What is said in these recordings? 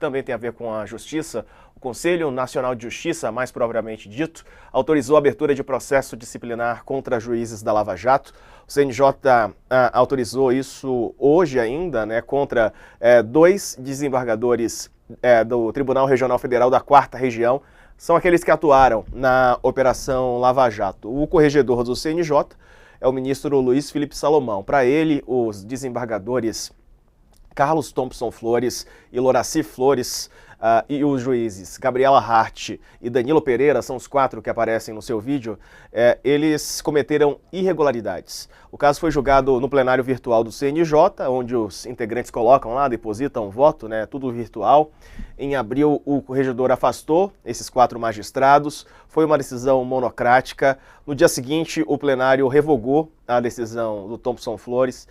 também tem a ver com a Justiça. O Conselho Nacional de Justiça, mais propriamente dito, autorizou a abertura de processo disciplinar contra juízes da Lava Jato. O CNJ autorizou isso hoje ainda, né, contra dois desembargadores do Tribunal Regional Federal da 4ª Região. São aqueles que atuaram na Operação Lava Jato. O corregedor do CNJ é o ministro Luiz Felipe Salomão. Para ele, os desembargadores Carlos Thompson Flores e Loraci Flores e os juízes Gabriela Hart e Danilo Pereira, são os 4 que aparecem no seu vídeo, eles cometeram irregularidades. O caso foi julgado no plenário virtual do CNJ, onde os integrantes colocam lá, depositam voto, né, tudo virtual. Em abril, o corregedor afastou esses 4 magistrados, foi uma decisão monocrática. No dia seguinte, o plenário revogou a decisão do Thompson Flores,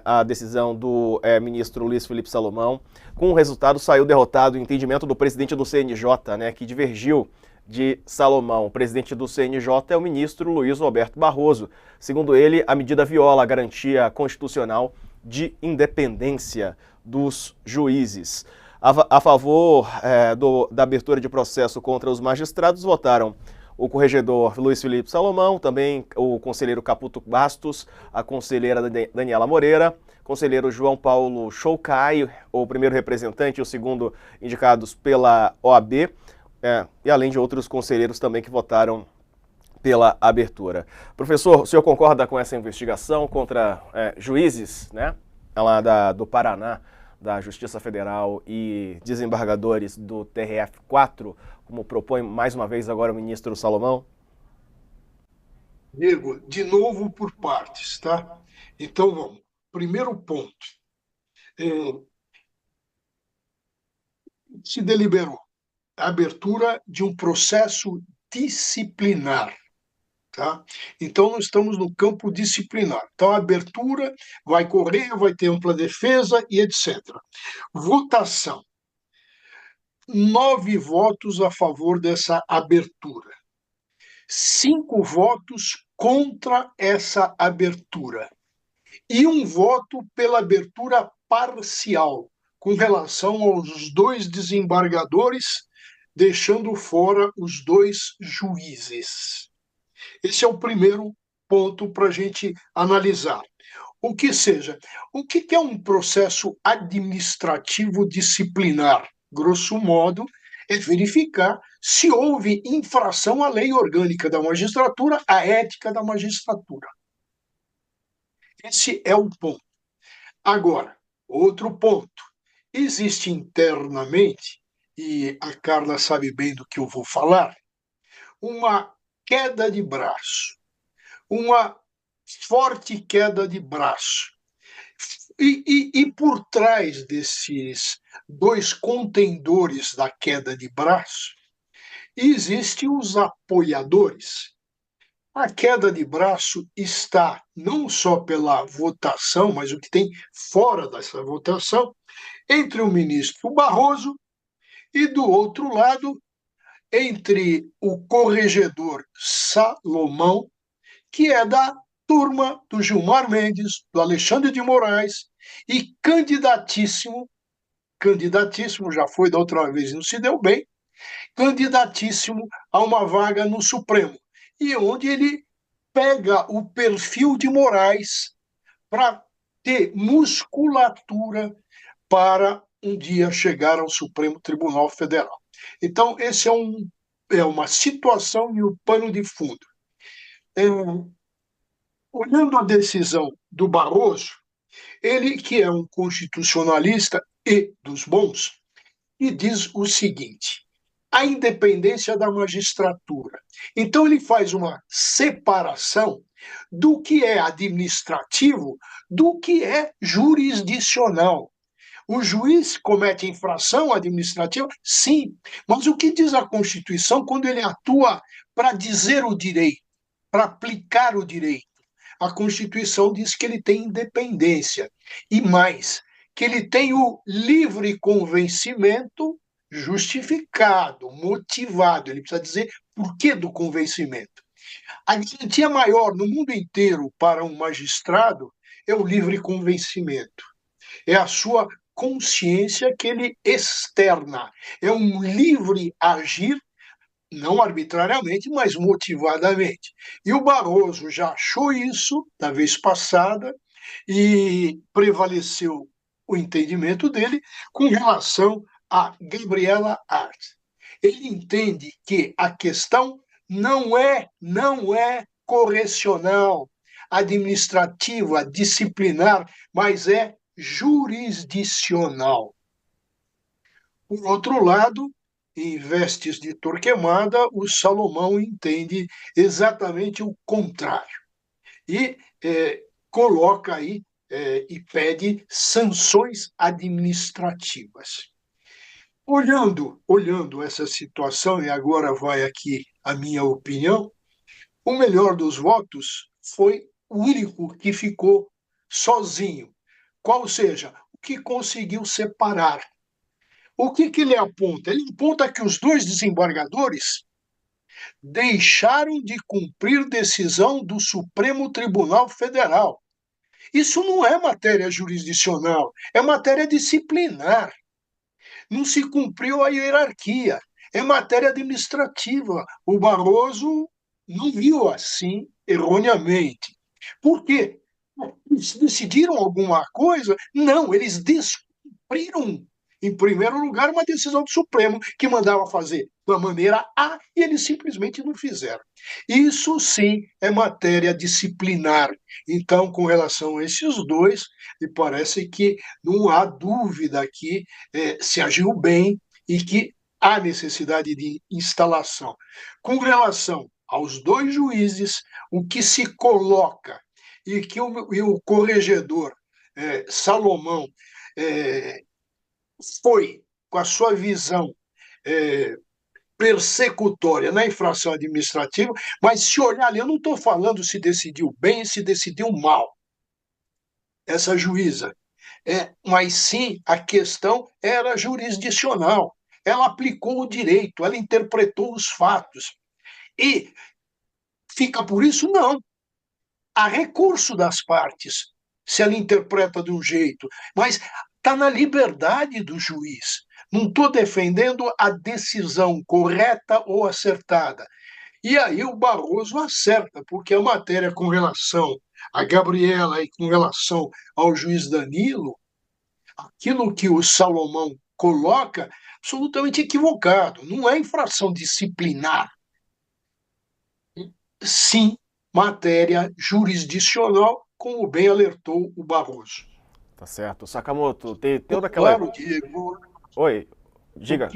a decisão do ministro Luiz Felipe Salomão. Com o resultado, saiu derrotado o entendimento do presidente do CNJ, né, que divergiu de Salomão. O presidente do CNJ é o ministro Luiz Roberto Barroso. Segundo ele, a medida viola a garantia constitucional de independência dos juízes. A favor da abertura de processo contra os magistrados votaram o corregedor Luiz Felipe Salomão, também o conselheiro Caputo Bastos, a conselheira Daniela Moreira, conselheiro João Paulo Choucai, o primeiro representante e o segundo indicados pela OAB, e além de outros conselheiros também que votaram pela abertura. Professor, o senhor concorda com essa investigação contra juízes, né, lá do Paraná, da Justiça Federal e desembargadores do TRF4, como propõe mais uma vez agora o ministro Salomão? Diego, de novo por partes, tá? Então vamos. Primeiro ponto. Se deliberou a abertura de um processo disciplinar. Tá? Então, nós estamos no campo disciplinar. Então, a abertura vai correr, vai ter ampla defesa e etc. Votação. 9 votos a favor dessa abertura. 5 votos contra essa abertura. E 1 voto pela abertura parcial, com relação aos 2 desembargadores, deixando fora os 2 juízes. Esse é o primeiro ponto para a gente analisar. O que é um processo administrativo disciplinar? Grosso modo, é verificar se houve infração à lei orgânica da magistratura, à ética da magistratura. Esse é o ponto. Agora, outro ponto. Existe internamente, e a Carla sabe bem do que eu vou falar, uma queda de braço, uma forte queda de braço. E por trás desses 2 contendores da queda de braço, existem os apoiadores. A queda de braço está não só pela votação, mas o que tem fora dessa votação, entre o ministro Barroso e, do outro lado, entre o corregedor Salomão, que é da turma do Gilmar Mendes, do Alexandre de Moraes, e candidatíssimo, já foi da outra vez e não se deu bem, candidatíssimo a uma vaga no Supremo, e onde ele pega o perfil de Moraes para ter musculatura para um dia chegar ao Supremo Tribunal Federal. Então, esse é uma situação e o pano de fundo. Olhando a decisão do Barroso, ele que é um constitucionalista e dos bons, e diz o seguinte: a independência da magistratura. Então ele faz uma separação do que é administrativo do que é jurisdicional. O juiz comete infração administrativa? Sim, mas o que diz a Constituição quando ele atua para dizer o direito, para aplicar o direito? A Constituição diz que ele tem independência e mais, que ele tem o livre convencimento justificado, motivado. Ele precisa dizer por que do convencimento. A garantia maior no mundo inteiro para um magistrado é o livre convencimento. É a sua consciência que ele externa. É um livre agir, não arbitrariamente, mas motivadamente. E o Barroso já achou isso da vez passada e prevaleceu o entendimento dele com relação a Gabriela Hart. Ele entende que a questão não é correcional, administrativa, disciplinar, mas é jurisdicional. Por outro lado, em Vestes de Torquemada, o Salomão entende exatamente o contrário e coloca aí e pede sanções administrativas. Olhando essa situação, e agora vai aqui a minha opinião, o melhor dos votos foi o único que ficou sozinho, qual seja, o que conseguiu separar. O que ele aponta? Ele aponta que os dois desembargadores deixaram de cumprir decisão do Supremo Tribunal Federal. Isso não é matéria jurisdicional, é matéria disciplinar. Não se cumpriu a hierarquia, é matéria administrativa. O Barroso não viu assim erroneamente. Por quê? Eles decidiram alguma coisa? Não, eles descumpriram, em primeiro lugar, uma decisão do Supremo que mandava fazer da maneira A e eles simplesmente não fizeram. Isso sim é matéria disciplinar. Então, com relação a esses dois, me parece que não há dúvida que se agiu bem e que há necessidade de instalação. Com relação aos dois juízes, o que se coloca e que o corregedor Salomão foi, com a sua visão persecutória na infração administrativa, mas se olhar ali, eu não estou falando se decidiu bem, se decidiu mal, essa juíza, mas sim a questão era jurisdicional. Ela aplicou o direito, ela interpretou os fatos. E fica por isso? Não. Há recurso das partes, se ela interpreta de um jeito, mas está na liberdade do juiz. Não estou defendendo a decisão correta ou acertada. E aí o Barroso acerta, porque a matéria com relação a Gabriela e com relação ao juiz Danilo, aquilo que o Salomão coloca, absolutamente equivocado. Não é infração disciplinar. Sim, matéria jurisdicional, como bem alertou o Barroso. Tá certo. Sakamoto, tem toda aquela... Claro, Diego, Oi, diga.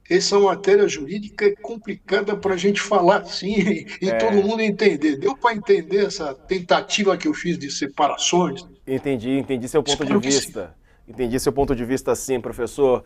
essa matéria jurídica é complicada para a gente falar assim e todo mundo entender. Deu para entender essa tentativa que eu fiz de separações? Entendi seu ponto de Espero que sim. vista. Entendi seu ponto de vista sim, professor.